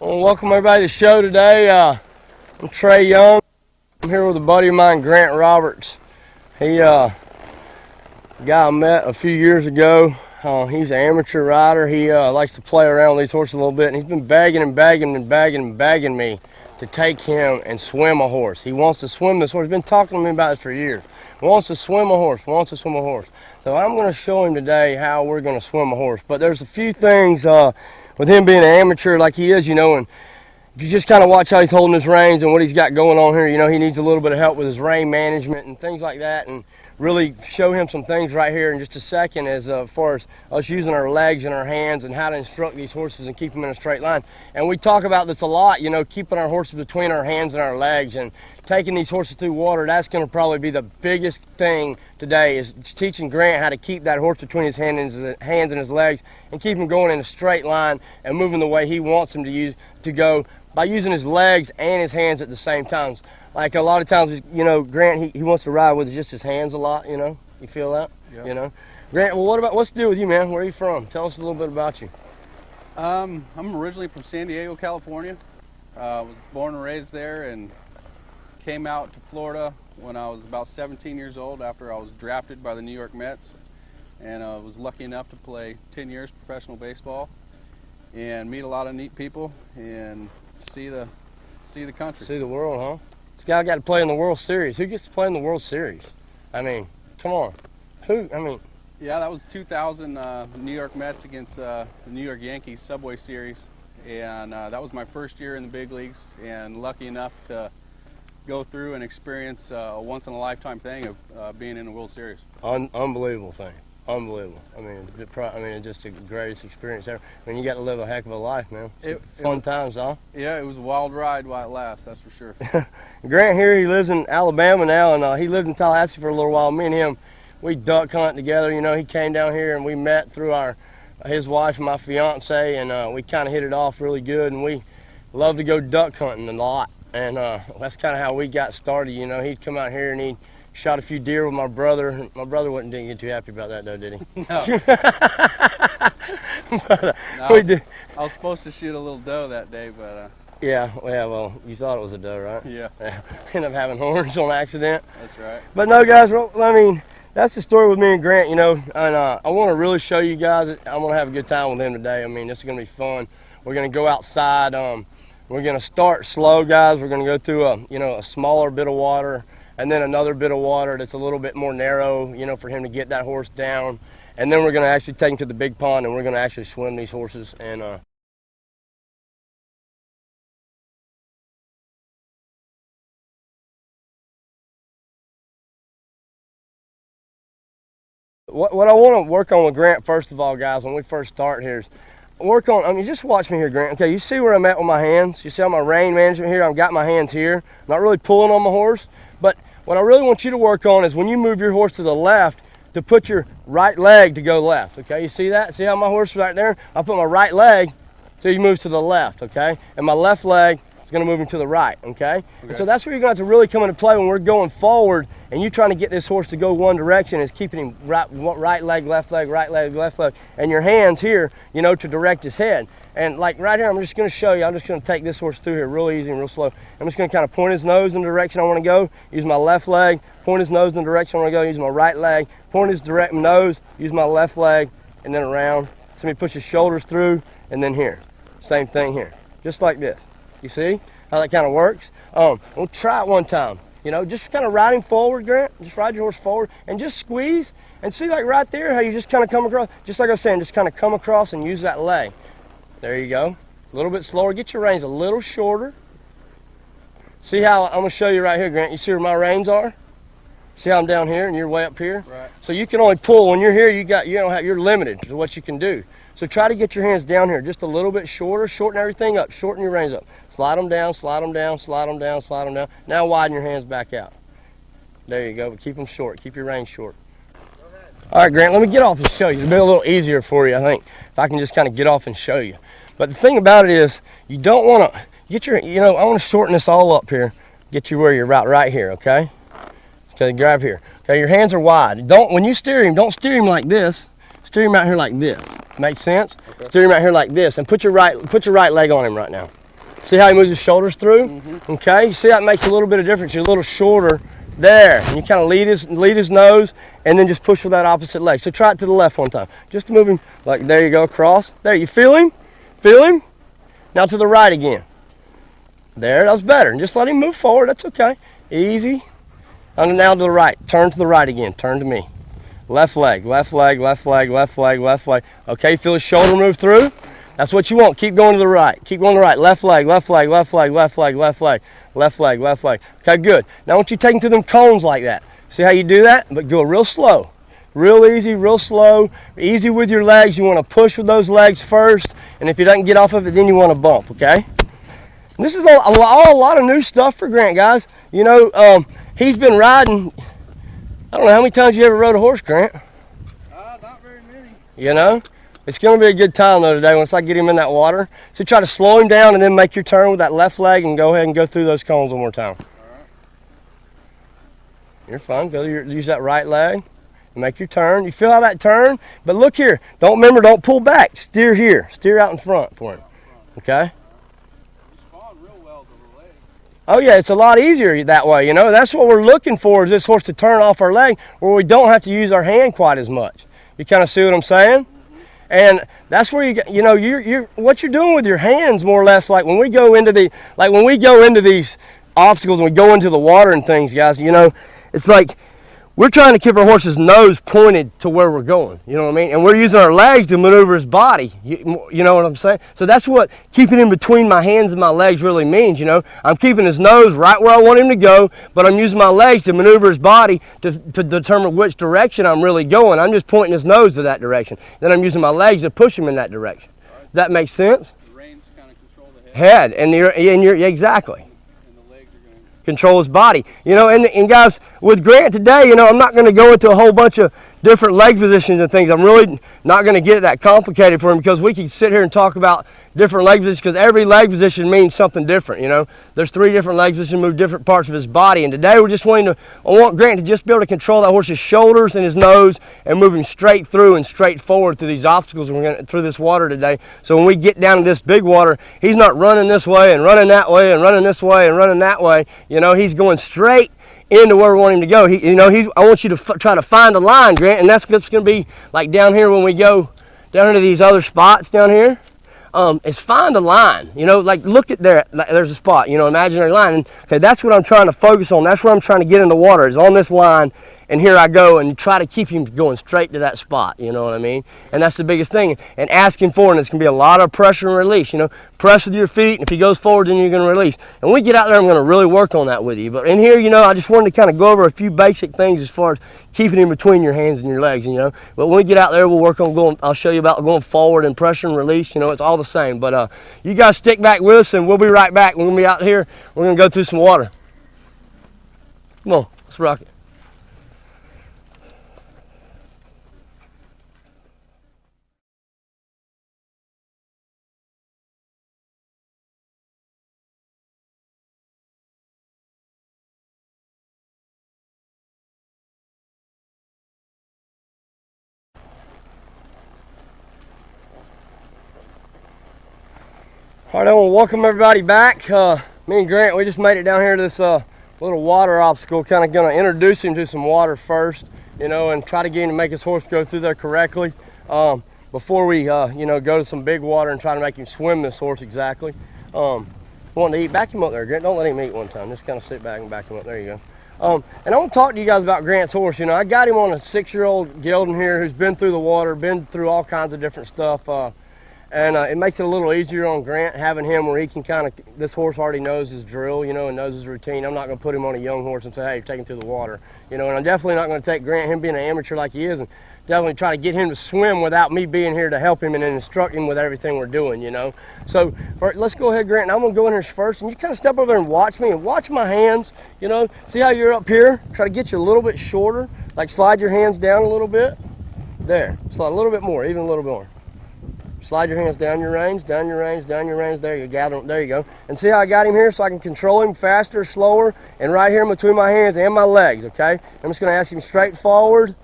Well, welcome everybody to the show today. I'm Trey Young. I'm here with a buddy of mine, Grant Roberts. He, a guy I met a few years ago. He's an amateur rider. He likes to play around with these horses a little bit, and he's been begging me to take him and swim a horse. He wants to swim this horse. He's been talking to me about this for years. Wants to swim a horse. So I'm going to show him today how we're going to swim a horse. But there's a few things with him being an amateur like he is, and if you just kind of watch how he's holding his reins and what he's got going on here, he needs a little bit of help with his rein management and things like that, and really show him some things right here in just a second as far as us using our legs and our hands and how to instruct these horses and keep them in a straight line. And we talk about this a lot, keeping our horses between our hands and our legs and taking these horses through water. That's going to probably be the biggest thing today, is teaching Grant how to keep that horse between his hands and his legs and keep him going in a straight line and moving the way he wants him to go by using his legs and his hands at the same time. Like a lot of times, Grant, he wants to ride with just his hands a lot, You feel that? Yep. Grant, well, what's the deal with you, man? Where are you from? Tell us a little bit about you. I'm originally from San Diego, California. Was born and raised there and came out to Florida when I was about 17 years old after I was drafted by the New York Mets. And I was lucky enough to play 10 years professional baseball and meet a lot of neat people and see the country. See the world, huh? This guy got to play in the World Series. Who gets to play in the World Series? I mean, come on. Yeah, that was 2000 New York Mets against the New York Yankees Subway Series. And that was my first year in the big leagues, and lucky enough to go through and experience a once-in-a-lifetime thing of being in the World Series. Unbelievable thing. Unbelievable. It's just the greatest experience ever. You got to live a heck of a life, man. Fun times, huh? Yeah, it was a wild ride while it lasts, that's for sure. Grant here, he lives in Alabama now, and he lived in Tallahassee for a little while. Me and him, we duck hunt together. He came down here and we met through his wife and my fiance, and we kind of hit it off really good, and we love to go duck hunting a lot. And that's kind of how we got started. He'd come out here and he shot a few deer with my brother. My brother didn't get too happy about that, though, did he? No. I was supposed to shoot a little doe that day, but... Yeah, well, you thought it was a doe, right? Yeah. Ended up having horns on accident. That's right. But no, guys, that's the story with me and Grant, and I want to really show you guys. I'm going to have a good time with him today. This is going to be fun. We're going to go outside. We're going to start slow, guys. We're going to go through a smaller bit of water, and then another bit of water that's a little bit more narrow, for him to get that horse down. And then we're going to actually take him to the big pond, and we're going to actually swim these horses. And what I want to work on with Grant, first of all, guys, when we first start here, is just watch me here, Grant. Okay, you see where I'm at with my hands? You see how my rein management here? I've got my hands here. I'm not really pulling on my horse, but what I really want you to work on is when you move your horse to the left, to put your right leg to go left, okay? You see that? See how my horse is right there? I'll put my right leg so he moves to the left, okay? And my left leg is going to move him to the right, okay? And so that's where you're going to have to really come into play when we're going forward and you're trying to get this horse to go one direction, is keeping him right leg, left leg, right leg, left leg, and your hands here, to direct his head. And like right here, I'm just going to show you. I'm just going to take this horse through here real easy and real slow. I'm just going to kind of point his nose in the direction I want to go, use my left leg, point his nose in the direction I want to go, use my right leg, point his direct nose, use my left leg, and then around. So let me push his shoulders through, and then here. Same thing here, just like this. You see how that kind of works? We'll try it one time. Just kind of ride him forward, Grant. Just ride your horse forward and just squeeze. And see, like right there, how you just kind of come across. Just like I was saying, just kind of come across and use that leg. There you go. A little bit slower. Get your reins a little shorter. See how I'm going to show you right here, Grant. You see where my reins are? See how I'm down here and you're way up here? Right. So you can only pull. When you're here, you're limited to what you can do. So try to get your hands down here just a little bit shorter. Shorten everything up. Shorten your reins up. Slide them down, slide them down, slide them down, slide them down. Now widen your hands back out. There you go. But keep them short. Keep your reins short. All right, Grant, let me get off and show you. It'll be a little easier for you, I think, if I can just kind of get off and show you. But the thing about it is, you don't want to get your, I want to shorten this all up here. Get you where you're right here, okay? Okay, grab here. Okay, your hands are wide. When you steer him, don't steer him like this. Steer him out here like this. Make sense? Okay. Steer him out here like this, and put your right leg on him right now. See how he moves his shoulders through? Okay, you see that makes a little bit of difference. You're a little shorter there. And you kind of lead his nose and then just push with that opposite leg. So try it to the left one time. Just to move him, like there you go, across. There, you feel him? Feel him? Now to the right again. There, that was better. And just let him move forward, that's okay. Easy. And now to the right. Turn to the right again. Turn to me. Left leg, left leg, left leg, left leg, left leg. Okay, feel his shoulder move through? That's what you want. Keep going to the right. Keep going to the right. Left leg, left leg, left leg, left leg, left leg, left leg, left leg. Okay, good. Now I want you to take him to them cones like that. See how you do that? But go real slow. Real easy, real slow. Easy with your legs. You want to push with those legs first. And if he doesn't get off of it, then you want to bump, okay? This is a lot of new stuff for Grant, guys. You know, he's been riding. I don't know how many times you ever rode a horse, Grant. Not very many. You know? It's going to be a good time, though, today once I get him in that water. So try to slow him down and then make your turn with that left leg and go ahead and go through those cones one more time. All right. You're fine. Use that right leg and make your turn. You feel how that turn? But look here. Don't pull back. Steer here. Steer out in front for him. Okay? Oh yeah, it's a lot easier that way, you know. That's what we're looking for, is this horse to turn off our leg where we don't have to use our hand quite as much. You kind of see what I'm saying? And that's where you're what you're doing with your hands more or less, like when we go into these obstacles and we go into the water and things, guys, you know, it's like we're trying to keep our horse's nose pointed to where we're going, you know what I mean? And we're using our legs to maneuver his body, you know what I'm saying? So that's what keeping him between my hands and my legs really means, you know? I'm keeping his nose right where I want him to go, but I'm using my legs to maneuver his body to determine which direction I'm really going. I'm just pointing his nose to that direction. Then I'm using my legs to push him in that direction. Does that make sense? The reins kind of control the head. And you're exactly. Control his body, you know, and guys, with Grant today, you know, I'm not going to go into a whole bunch of different leg positions and things. I'm really not going to get that complicated for him, because we can sit here and talk about different leg positions, because every leg position means something different, you know. There's 3 different leg positions, move different parts of his body, and today we're just I want Grant to just be able to control that horse's shoulders and his nose and move him straight through and straight forward through these obstacles, and we're going through this water today. So when we get down to this big water, he's not running this way and running that way and running this way and running that way, you know. He's going straight into where we want him to go. I want you to try to find a line, Grant, and that's what's going to be like down here when we go down into these other spots down here. Is find a line, you know, like look at there, there's a spot, you know, imaginary line. And okay, that's what I'm trying to focus on. That's where I'm trying to get in the water, is on this line. And here I go, and try to keep him going straight to that spot, you know what I mean? And that's the biggest thing. And asking for it, and it's going to be a lot of pressure and release, you know. Press with your feet, and if he goes forward, then you're going to release. And when we get out there, I'm going to really work on that with you. But in here, you know, I just wanted to kind of go over a few basic things as far as keeping him between your hands and your legs, you know. But when we get out there, we'll work on I'll show you about going forward and pressure and release, you know, it's all the same. But you guys stick back with us, and we'll be right back. We're going to be out here. We're going to go through some water. Come on, let's rock it. All right, I want to welcome everybody back. Me and Grant, we just made it down here to this little water obstacle. Kind of going to introduce him to some water first, you know, and try to get him to make his horse go through there correctly before we, you know, go to some big water and try to make him swim this horse exactly. Wanting to eat, back him up there, Grant. Don't let him eat one time. Just kind of sit back and back him up. There you go. And I want to talk to you guys about Grant's horse. You know, I got him on a 6-year-old gelding here who's been through the water, been through all kinds of different stuff. And it makes it a little easier on Grant having him where he can kind of, this horse already knows his drill, you know, and knows his routine. I'm not going to put him on a young horse and say, hey, take him through the water. You know, and I'm definitely not going to take Grant, him being an amateur like he is, and definitely try to get him to swim without me being here to help him and instruct him with everything we're doing, you know. So let's go ahead, Grant, and I'm going to go in here first, and you kind of step over there and watch me and watch my hands, you know. See how you're up here? Try to get you a little bit shorter, like slide your hands down a little bit. There, slide a little bit more, even a little bit more. Slide your hands down your reins, down your reins, down your reins. There you go. There you go. And see how I got him here so I can control him faster, slower, and right here in between my hands and my legs, okay? I'm just going to ask him straight forward.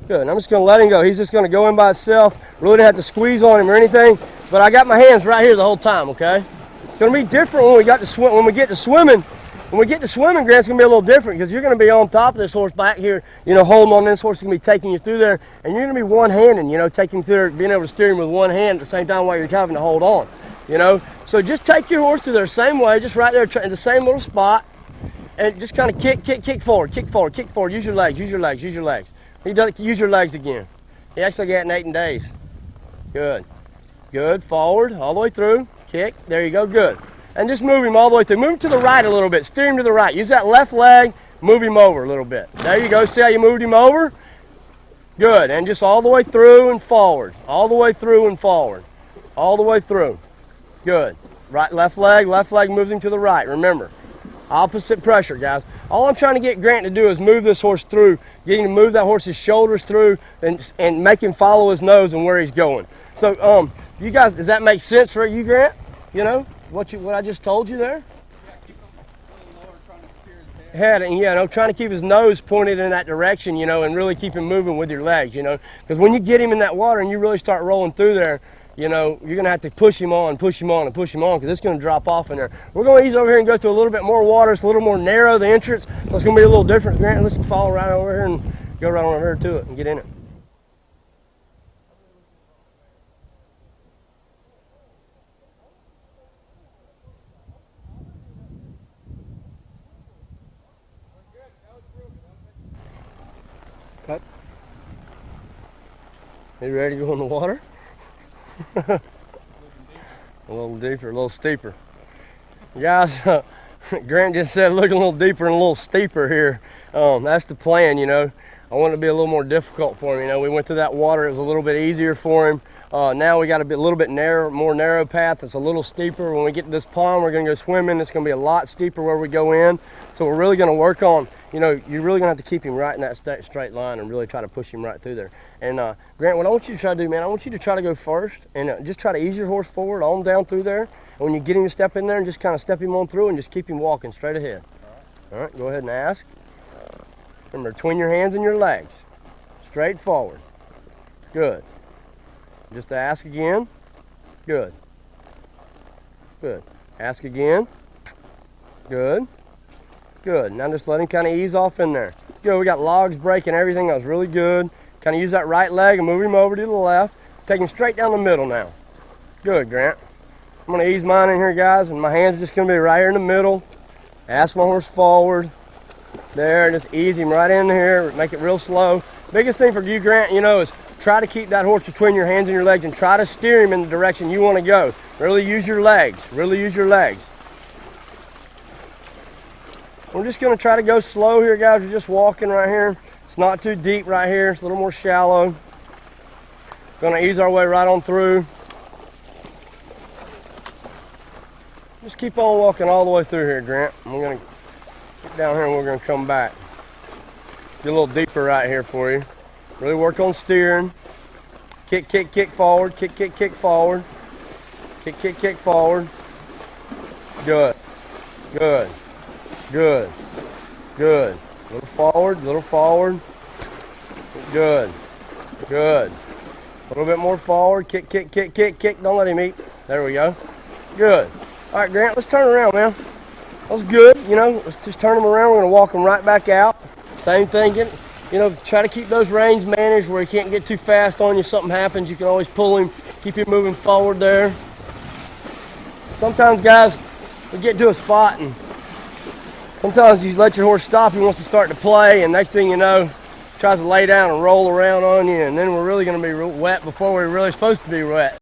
Good. And I'm just going to let him go. He's just going to go in by himself. Really didn't have to squeeze on him or anything, but I got my hands right here the whole time, okay? It's going to be different when we get to swimming. When we get to swimming, Grant's going to be a little different because you're going to be on top of this horse back here, holding on. This horse is going to be taking you through there, and you're going to be one-handed, taking him through there, being able to steer him with one hand at the same time while you're having to hold on, So just take your horse through there same way, just right there in the same little spot, and just kind of kick forward. Use your legs. Use your legs. He does use your legs again. He actually got in 8 days. Good. Forward, all the way through. Kick. There you go. Good. And just move him all the way through. Move him to the right a little bit. Steer him to the right. Use that left leg. Move him over a little bit. There you go. See how you moved him over? Good. And just all the way through and forward. All the way through and forward. All the way through. Good. Right, left leg moves him to the right. Remember, opposite pressure, guys. All I'm trying to get Grant to do is move this horse through, get him to move that horse's shoulders through and make him follow his nose and where he's going. So, you guys, does that make sense for you, Grant? What I just told you there? Yeah, keep him a little lower, trying to steer his head. And trying to keep his nose pointed in that direction, and really keep him moving with your legs, because when you get him in that water and you really start rolling through there, you're going to have to push him on because it's going to drop off in there. We're going to ease over here and go through a little bit more water. It's a little more narrow, the entrance, so it's going to be a little different, Grant. Let's follow right over here and go right on over here to it and get in it. Cut. You ready to go in the water? A little deeper, a little steeper. Guys, Grant just said looking a little deeper and a little steeper here. That's the plan, I want it to be a little more difficult for him. We went through that water, it was a little bit easier for him. Now we got a little bit more narrow path. It's a little steeper. When we get to this pond, we're going to go swimming. It's going to be a lot steeper where we go in. So we're really going to work on, you're really going to have to keep him right in that straight line and really try to push him right through there. And Grant, what I want you to try to do, man, I want you to try to go first and just try to ease your horse forward on down through there. And when you get him to step in there and just kind of step him on through and just keep him walking straight ahead. All right, go ahead and ask. Remember, between your hands and your legs. Straight forward. Good. Just to ask again. Good. Ask again. Good. Now just let him kind of ease off in there. Good. We got logs breaking, everything. That was really good. Kind of use that right leg and move him over to the left. Take him straight down the middle now. Good, Grant. I'm going to ease mine in here, guys, and my hands are just going to be right here in the middle. Ask my horse forward. There, just ease him right in here. Make it real slow. Biggest thing for you, Grant, is try to keep that horse between your hands and your legs and try to steer him in the direction you want to go. Really use your legs. We're just going to try to go slow here, guys. We're just walking right here. It's not too deep right here. It's a little more shallow. Going to ease our way right on through. Just keep on walking all the way through here, Grant. We're going to get down here and we're going to come back. Get a little deeper right here for you. Really work on steering. Kick forward. Kick forward. Kick forward. Good. Little forward. Good. A little bit more forward. Kick. Don't let him eat. There we go. Good. All right, Grant, let's turn around, man. That was good. Let's just turn him around. We're going to walk him right back out. Same thing. Try to keep those reins managed where he can't get too fast on you. If something happens, you can always pull him, keep him moving forward there. Sometimes, guys, we get to a spot and sometimes you let your horse stop. He wants to start to play, and next thing you know, tries to lay down and roll around on you, and then we're really going to be wet before we're really supposed to be wet.